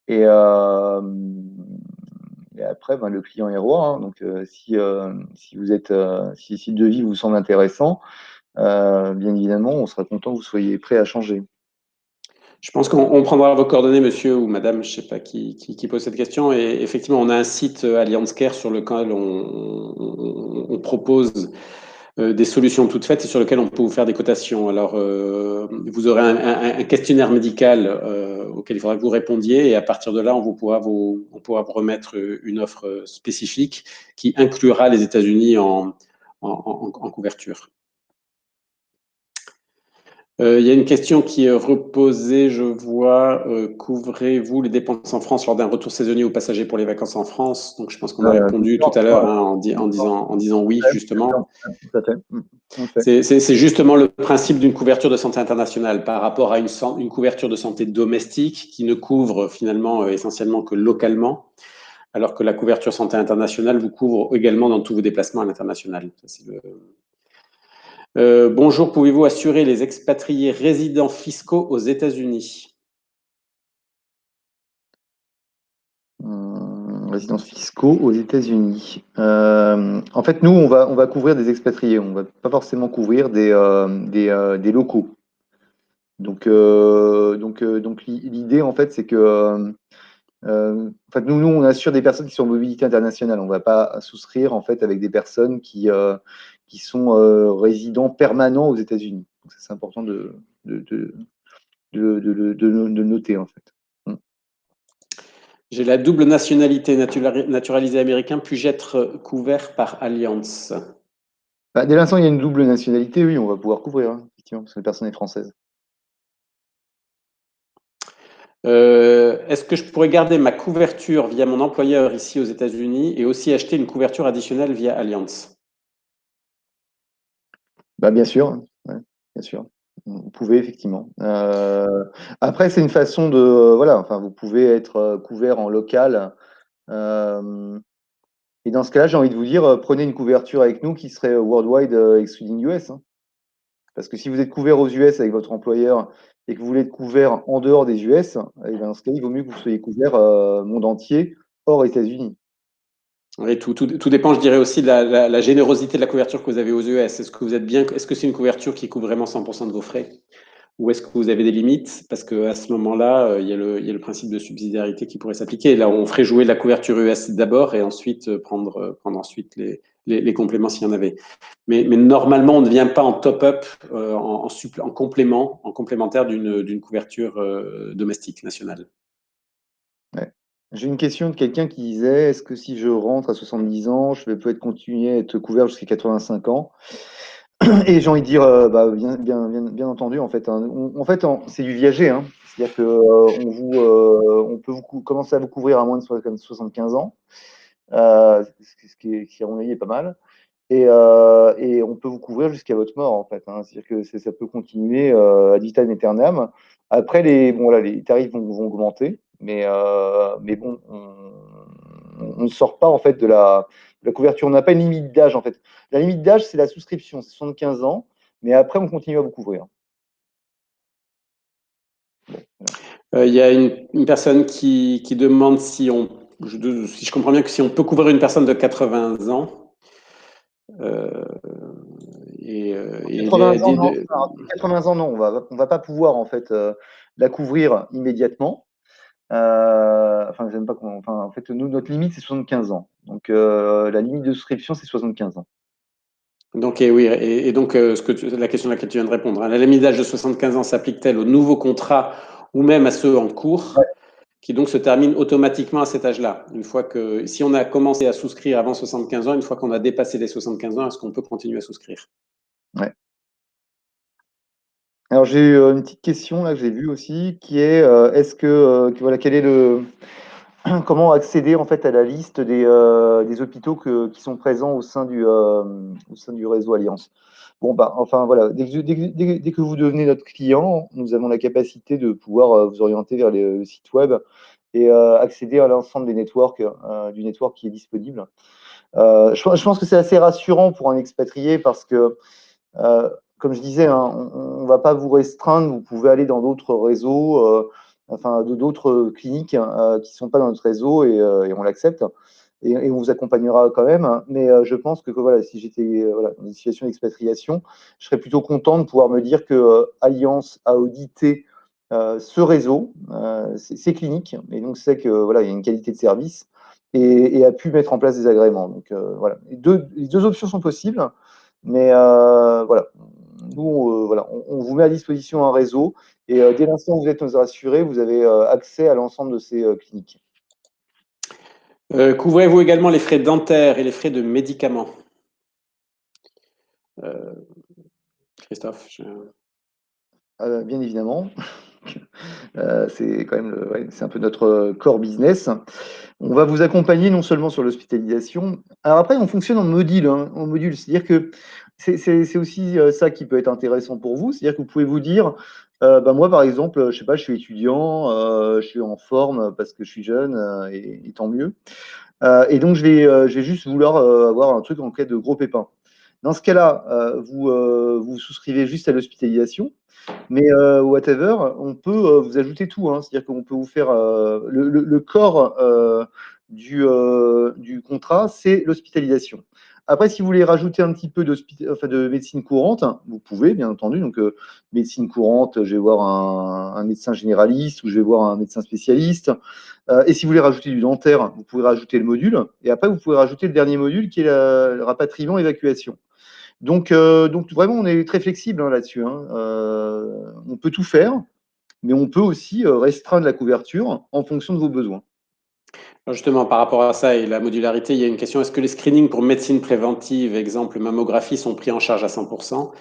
Et, et après, le client est roi, hein. Donc, si vous êtes, si le devis vous semble intéressant, bien évidemment, on sera content que vous soyez prêt à changer. Je pense qu'on prendra vos coordonnées, monsieur ou madame, je ne sais pas qui pose cette question. Et effectivement, on a un site Allianz Care sur lequel on propose des solutions toutes faites et sur lequel on peut vous faire des cotations. Alors, vous aurez un questionnaire médical auquel il faudra que vous répondiez et à partir de là, on pourra vous remettre une offre spécifique qui inclura les États-Unis en couverture. Il y a une question qui est reposée, je vois. Couvrez-vous les dépenses en France lors d'un retour saisonnier ou passager pour les vacances en France? Donc, je pense qu'on a Bien répondu sûr, tout à l'heure ouais, hein, en disant oui, bien sûr, justement. tout à fait. On le fait. C'est justement le principe d'une couverture de santé internationale par rapport à une couverture de santé domestique qui ne couvre finalement essentiellement que localement, alors que la couverture santé internationale vous couvre également dans tous vos déplacements à l'international. Bonjour, pouvez-vous assurer les expatriés résidents fiscaux aux États-Unis? Résidences fiscaux aux États-Unis. En fait, nous, on va couvrir des expatriés. On va pas forcément couvrir des locaux. Donc l'idée, en fait, c'est que en fait, nous, on assure des personnes qui sont en mobilité internationale. On ne va pas souscrire en fait avec des personnes qui sont résidents permanents aux États-Unis. Donc ça, c'est important de noter en fait. J'ai la double nationalité naturalisée américain. Puis-je être couvert par Allianz? Dès l'instant, il y a une double nationalité, oui, on va pouvoir couvrir, hein, effectivement, parce que la personne est française. Est-ce que je pourrais garder ma couverture via mon employeur ici aux États-Unis et aussi acheter une couverture additionnelle via Allianz? Bien sûr, ouais, bien sûr. Vous pouvez effectivement. Après, c'est une façon de, voilà, enfin, vous pouvez être couvert en local. euh, Et dans ce cas-là, j'ai envie de vous dire, prenez une couverture avec nous qui serait worldwide excluding US, hein. Parce que si vous êtes couvert aux US avec votre employeur et que vous voulez être couvert en dehors des US, et ben, dans ce cas, il vaut mieux que vous soyez couvert monde entier, hors États-Unis. Oui, tout dépend, je dirais aussi de la générosité de la couverture que vous avez aux US. Est-ce que c'est une couverture qui couvre vraiment 100% de vos frais? Ou est-ce que vous avez des limites? Parce qu'à ce moment-là, il y a le principe de subsidiarité qui pourrait s'appliquer. Là, on ferait jouer la couverture US d'abord et ensuite prendre ensuite les compléments s'il y en avait. Mais normalement, on ne vient pas en top-up, en complément, en complémentaire d'une couverture domestique nationale. Ouais. J'ai une question de quelqu'un qui disait, est-ce que si je rentre à 70 ans, je vais peut-être continuer à être couvert jusqu'à 85 ans? Et j'ai envie de dire, bien entendu, en fait, hein. En fait, c'est du viager, hein. C'est-à-dire que on peut commencer à vous couvrir à moins de 75 ans, ce qui, à mon avis, est pas mal. Et on peut vous couvrir jusqu'à votre mort, en fait, hein. C'est-à-dire que ça peut continuer ad vitam aeternam. Après, bon, là, les tarifs vont augmenter, mais bon, on ne sort pas en fait de la couverture. On n'a pas une limite d'âge, en fait. La limite d'âge, c'est la souscription, c'est 75 ans, mais après, on continue à vous couvrir. Bon, voilà. Il y a une personne qui demande si je comprends bien que si on peut couvrir une personne de 80 ans. Il 80 a ans, dit non. Alors, 80 ans, non. On va pas pouvoir en fait la couvrir immédiatement. Enfin, j'aime pas comment. Enfin, en fait, nous, notre limite, c'est 75 ans. Donc, la limite de souscription, c'est 75 ans. donc, oui, et donc, la question à laquelle tu viens de répondre, hein, la limite d'âge de 75 ans s'applique-t-elle aux nouveaux contrats ou même à ceux en cours, qui donc se terminent automatiquement à cet âge-là? Une fois que, si on a commencé à souscrire avant 75 ans, une fois qu'on a dépassé les 75 ans, est-ce qu'on peut continuer à souscrire? Ouais. Alors, j'ai eu une petite question là que j'ai vue aussi, qui est est-ce voilà, quel est comment accéder en fait à la liste des hôpitaux qui sont présents au sein du réseau Alliance? Bon, bah, enfin voilà, dès que vous devenez notre client, nous avons la capacité de pouvoir vous orienter vers le site web et accéder à l'ensemble des networks, du network qui est disponible. Je pense que c'est assez rassurant pour un expatrié parce que, comme je disais, hein, on ne va pas vous restreindre, vous pouvez aller dans d'autres réseaux, enfin d'autres cliniques qui ne sont pas dans notre réseau et on l'accepte. Et on vous accompagnera quand même. Mais je pense que voilà, si j'étais voilà, dans une situation d'expatriation, je serais plutôt content de pouvoir me dire que Alliance a audité ce réseau, ces cliniques, et donc c'est que voilà, il y a une qualité de service et a pu mettre en place des agréments. Donc voilà, les deux options sont possibles, mais voilà, nous voilà, on vous met à disposition un réseau et dès l'instant où vous êtes assuré, vous avez accès à l'ensemble de ces cliniques. Couvrez-vous également les frais dentaires et les frais de médicaments? Euh, Christophe, Bien évidemment. C'est quand même ouais, c'est un peu notre core business. On va vous accompagner non seulement sur l'hospitalisation. Alors après, on fonctionne en module, hein, en module. C'est-à-dire que c'est aussi ça qui peut être intéressant pour vous. C'est-à-dire que vous pouvez vous dire, bah, moi par exemple, je sais pas, je suis étudiant, je suis en forme parce que je suis jeune et tant mieux. Et donc je vais juste vouloir avoir un truc en cas de gros pépin. Dans ce cas-là, vous souscrivez juste à l'hospitalisation. Mais whatever, on peut vous ajouter tout, hein. C'est-à-dire qu'on peut vous faire le corps du contrat, c'est l'hospitalisation. Après, si vous voulez rajouter un petit peu enfin, de médecine courante, vous pouvez, bien entendu. Donc, médecine courante, je vais voir un médecin généraliste ou je vais voir un médecin spécialiste. Et si vous voulez rajouter du dentaire, vous pouvez rajouter le module. Et après, vous pouvez rajouter le dernier module qui est le rapatriement évacuation. Donc vraiment, on est très flexible hein, là-dessus, hein. On peut tout faire, mais on peut aussi restreindre la couverture en fonction de vos besoins. justement, par rapport à ça et la modularité, il y a une question. Est-ce que les screenings pour médecine préventive, exemple mammographie, sont pris en charge à 100%?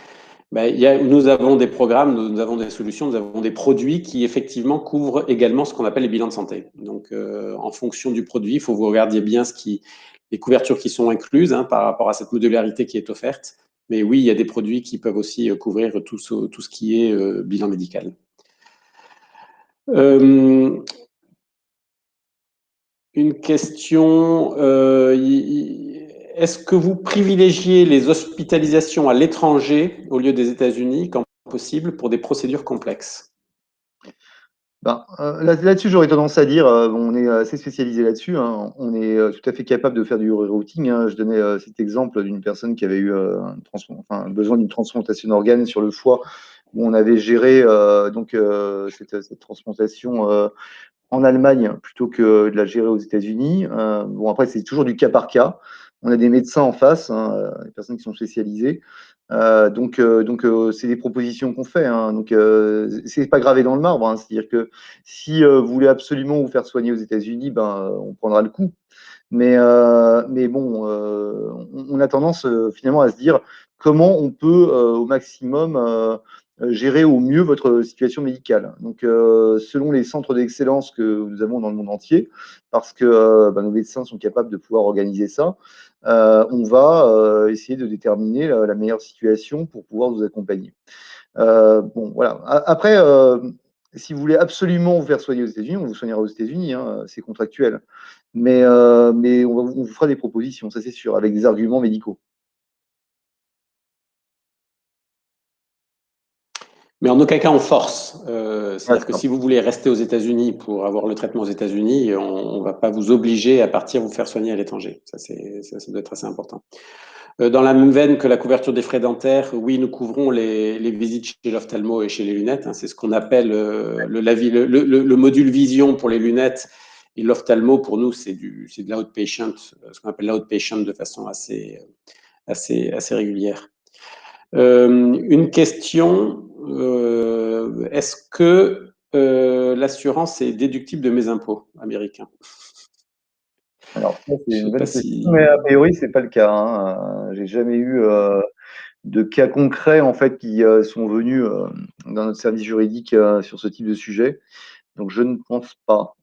Ben, nous avons des programmes, nous avons des solutions, nous avons des produits qui effectivement couvrent également ce qu'on appelle les bilans de santé. Donc, en fonction du produit, il faut que vous regardiez bien les couvertures qui sont incluses hein, par rapport à cette modularité qui est offerte. Mais oui, il y a des produits qui peuvent aussi couvrir tout ce qui est bilan médical. Une question, est-ce que vous privilégiez les hospitalisations à l'étranger au lieu des États-Unis quand possible pour des procédures complexes? Ben, là-dessus, j'aurais tendance à dire, on est assez spécialisé là-dessus, hein. On est tout à fait capable de faire du rerouting, hein. Je donnais cet exemple d'une personne qui avait eu enfin, besoin d'une transplantation d'organes sur le foie, où on avait géré cette transplantation en Allemagne plutôt que de la gérer aux États-Unis. Bon, après, c'est toujours du cas par cas. On a des médecins en face, hein, des personnes qui sont spécialisées. C'est des propositions qu'on fait, hein. Donc, c'est pas gravé dans le marbre, hein. C'est-à-dire que si vous voulez absolument vous faire soigner aux États-Unis, ben, on prendra le coup. Mais bon, on a tendance finalement à se dire comment on peut au maximum gérer au mieux votre situation médicale. Donc, selon les centres d'excellence que nous avons dans le monde entier, parce que nos médecins sont capables de pouvoir organiser ça, on va essayer de déterminer la meilleure situation pour pouvoir vous accompagner. Bon, voilà. Après, si vous voulez absolument vous faire soigner aux États-Unis, on vous soignera aux États-Unis, hein, c'est contractuel. Mais on vous fera des propositions, ça c'est sûr, avec des arguments médicaux. Mais en aucun cas on force. C'est-à-dire que D'accord. si vous voulez rester aux États-Unis pour avoir le traitement aux États-Unis, on ne va pas vous obliger à partir vous faire soigner à l'étranger. Ça doit être assez important. Dans la même veine que la couverture des frais dentaires, oui, nous couvrons les visites chez l'ophtalmo et chez les lunettes. C'est ce qu'on appelle le module vision pour les lunettes. Et l'ophtalmo, pour nous, c'est de l'outpatient, ce qu'on appelle l'outpatient de façon assez régulière. Une question, est-ce que l'assurance est déductible de mes impôts américains? Alors, ça, c'est Je une sais pas bonne question, si... mais a priori, c'est pas le cas, hein. J'ai jamais eu de cas concrets en fait qui sont venus dans notre service juridique sur ce type de sujet. Donc, je ne pense pas.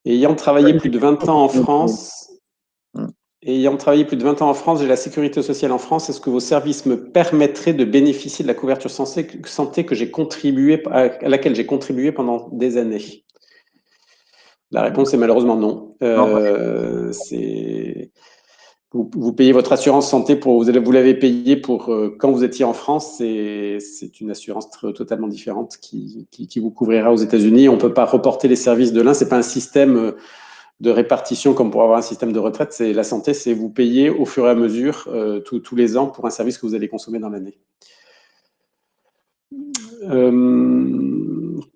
Ayant travaillé plus de 20 ans en France, Hmm. j'ai la sécurité sociale en France. Est-ce que vos services me permettraient de bénéficier de la couverture santé à laquelle j'ai contribué pendant des années? La réponse est malheureusement non. Non, Vous payez votre assurance santé vous l'avez payé pour quand vous étiez en France. C'est une assurance totalement différente qui vous couvrira aux États-Unis. On ne peut pas reporter les services de l'un. C'est pas un système de répartition comme pour avoir un système de retraite. C'est la santé, c'est vous payer au fur et à mesure tous les ans pour un service que vous allez consommer dans l'année.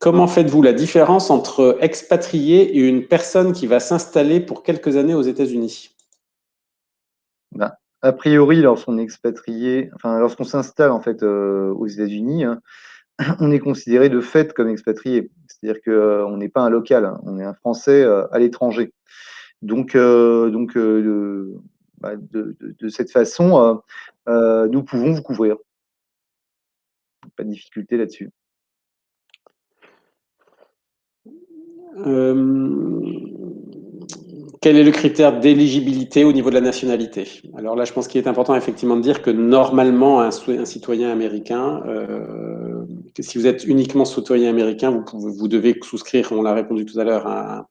Comment faites-vous la différence entre expatrié et une personne qui va s'installer pour quelques années aux États-Unis? ben, a priori, lorsqu'on est expatrié, enfin, lorsqu'on s'installe en fait aux États-Unis, hein, on est considéré de fait comme expatrié. C'est-à-dire qu'on n'est pas un local, hein, on est un Français à l'étranger. Donc, de cette façon, nous pouvons vous couvrir. Pas de difficulté là-dessus. Quel est le critère d'éligibilité au niveau de la nationalité? Alors là, je pense qu'il est important effectivement de dire que normalement, un citoyen américain, que si vous êtes uniquement citoyen américain, vous devez souscrire, on l'a répondu tout à l'heure, à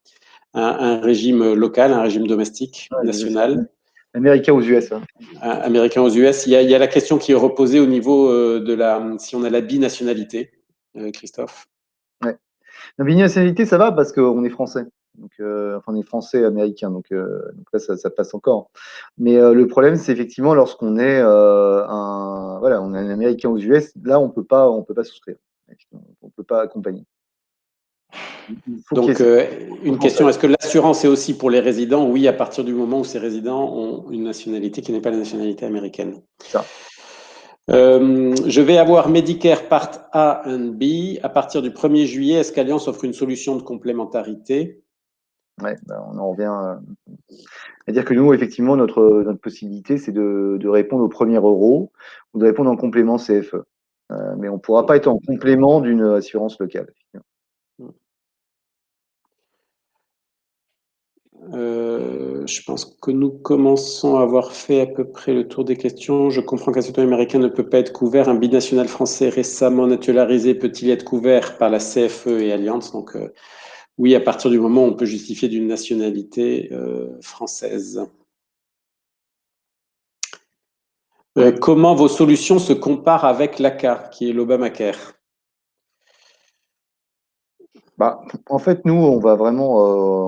un régime local, un régime domestique, national. Américain aux US. Hein. Américain aux US. Il y a la question qui est reposée au niveau si on a la binationalité, Christophe. Ouais. La binationalité, ça va parce qu'on est français. Donc, enfin, on est français américain, donc là, ça passe encore. Mais le problème, c'est effectivement lorsqu'on est voilà, on est un Américain aux US, là, on peut pas souscrire. On peut pas accompagner. Il faut qu'il y Donc, ait une question, est-ce que l'assurance est aussi pour les résidents? Oui, à partir du moment où ces résidents ont une nationalité qui n'est pas la nationalité américaine. ça. Je vais avoir Medicare Part A et B. À partir du 1er juillet, est-ce qu'Alliance offre une solution de complémentarité? Ouais, ben, on en revient à dire que nous, effectivement, notre possibilité, c'est de répondre au premier euro ou de répondre en complément CFE. Mais on ne pourra pas être en complément d'une assurance locale. Je pense que nous commençons à avoir fait à peu près le tour des questions. Je comprends qu'un citoyen américain ne peut pas être couvert. Un binational français récemment naturalisé peut-il être couvert par la CFE et Allianz? Donc, oui, à partir du moment où on peut justifier d'une nationalité française. Comment vos solutions se comparent avec l'ACA, qui est l'Obamacare? Bah, en fait, nous, on va vraiment,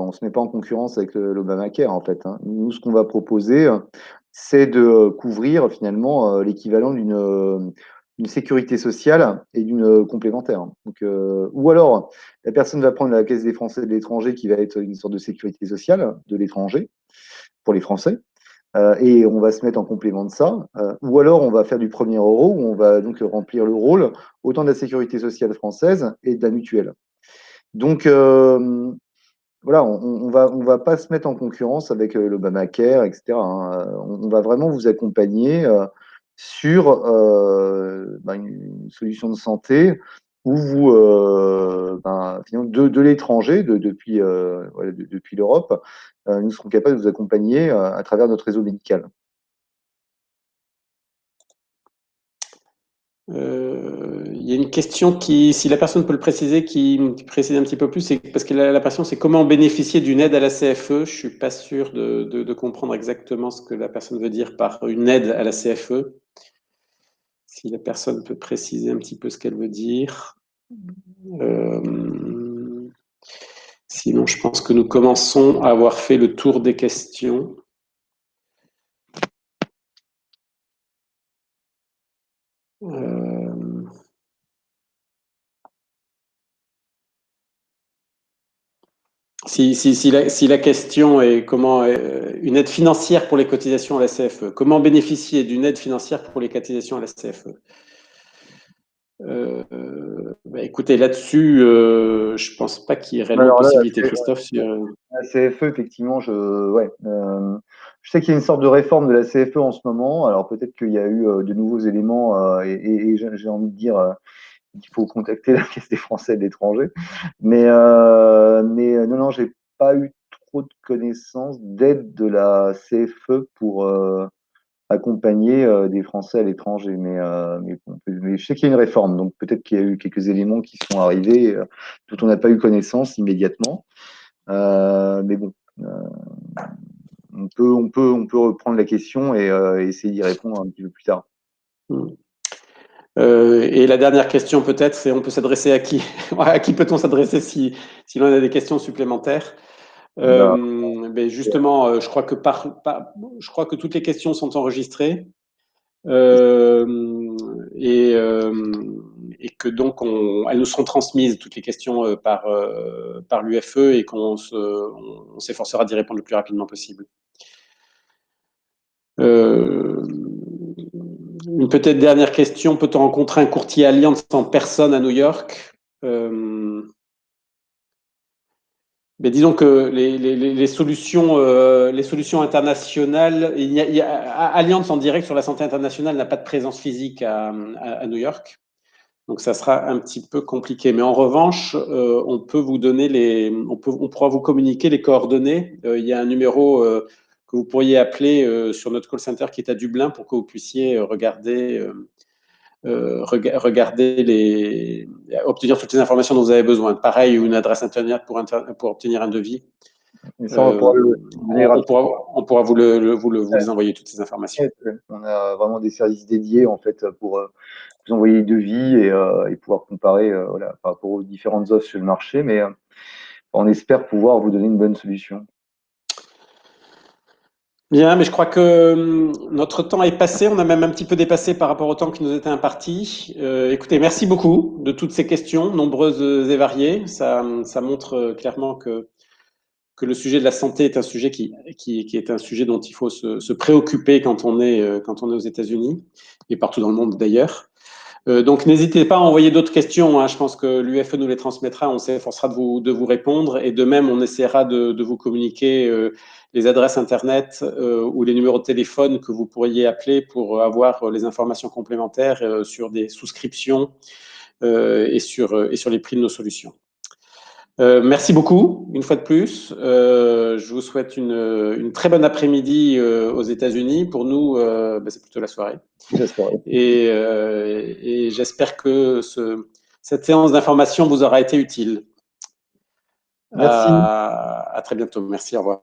on se met pas en concurrence avec l'Obamacare, en fait. Hein. Nous, ce qu'on va proposer, c'est de couvrir finalement l'équivalent d'une sécurité sociale et d'une complémentaire. Donc, ou alors, la personne va prendre la Caisse des Français de l'étranger, qui va être une sorte de sécurité sociale de l'étranger pour les Français. Et on va se mettre en complément de ça. Ou alors, on va faire du premier euro, où on va donc remplir le rôle autant de la sécurité sociale française et de la mutuelle. Donc, voilà, on va pas se mettre en concurrence avec l'Obamacare, etc. Hein. On va vraiment vous accompagner sur une solution de santé où vous, finalement, de l'étranger, depuis l'Europe, nous serons capables de vous accompagner à travers notre réseau médical. Il y a une question qui, si la personne peut le préciser, qui précise un petit peu plus, c'est parce que la question, c'est comment bénéficier d'une aide à la CFE. Je suis pas sûr de comprendre exactement ce que la personne veut dire par une aide à la CFE. Si la personne peut préciser un petit peu ce qu'elle veut dire. Sinon, je pense que nous commençons à avoir fait le tour des questions. Si la question est comment une aide financière pour les cotisations à la CFE, comment bénéficier d'une aide financière pour les cotisations à la CFE? Écoutez, là-dessus, je pense pas qu'il y ait réellement Alors là, possibilité, Christophe. la CFE, effectivement, je sais qu'il y a une sorte de réforme de la CFE en ce moment. Alors peut-être qu'il y a eu de nouveaux éléments et j'ai envie de dire qu'il faut contacter la Caisse des Français de l'étranger. Mais non, non, j'ai pas eu trop de connaissances d'aide de la CFE pour accompagner des Français à l'étranger. Mais je sais qu'il y a une réforme, donc peut-être qu'il y a eu quelques éléments qui sont arrivés dont on n'a pas eu connaissance immédiatement. Mais bon, on peut reprendre la question et essayer d'y répondre un petit peu plus tard. Et la dernière question peut-être, c'est on peut s'adresser à qui? À qui peut-on s'adresser si l'on a des questions supplémentaires? Justement, je crois que toutes les questions sont enregistrées et que donc elles nous seront transmises toutes les questions par l'UFE et on s'efforcera d'y répondre le plus rapidement possible. Une peut-être dernière question, peut-on rencontrer un courtier Allianz en personne à New York? Disons que les solutions internationales, Allianz en direct sur la santé internationale n'a pas de présence physique à New York, donc ça sera un petit peu compliqué. Mais en revanche, on pourra vous communiquer les coordonnées. Il y a un numéro que vous pourriez appeler sur notre call center qui est à Dublin pour que vous puissiez regarder obtenir toutes les informations dont vous avez besoin. Pareil, une adresse internet pour obtenir un devis. Mais ça, on pourra le donner rapidement. On pourra vous les envoyer toutes ces informations. On a vraiment des services dédiés en fait pour vous envoyer des devis et pouvoir comparer voilà, par rapport aux différentes offres sur le marché. Mais on espère pouvoir vous donner une bonne solution. Bien, mais je crois que notre temps est passé. On a même un petit peu dépassé par rapport au temps qui nous était imparti. Écoutez, merci beaucoup de toutes ces questions, nombreuses et variées. Ça montre clairement que le sujet de la santé est un sujet qui est un sujet dont il faut se préoccuper quand on est aux États-Unis et partout dans le monde d'ailleurs. Donc n'hésitez pas à envoyer d'autres questions. Hein. Je pense que l'UFE nous les transmettra. On s'efforcera de vous répondre et de même on essaiera de vous communiquer les adresses internet ou les numéros de téléphone que vous pourriez appeler pour avoir les informations complémentaires sur des souscriptions et sur les prix de nos solutions. Merci beaucoup, une fois de plus. Je vous souhaite une très bonne après-midi aux États-Unis. Pour nous, c'est plutôt la soirée. Et j'espère que cette séance d'information vous aura été utile. Merci. À très bientôt. Merci, au revoir.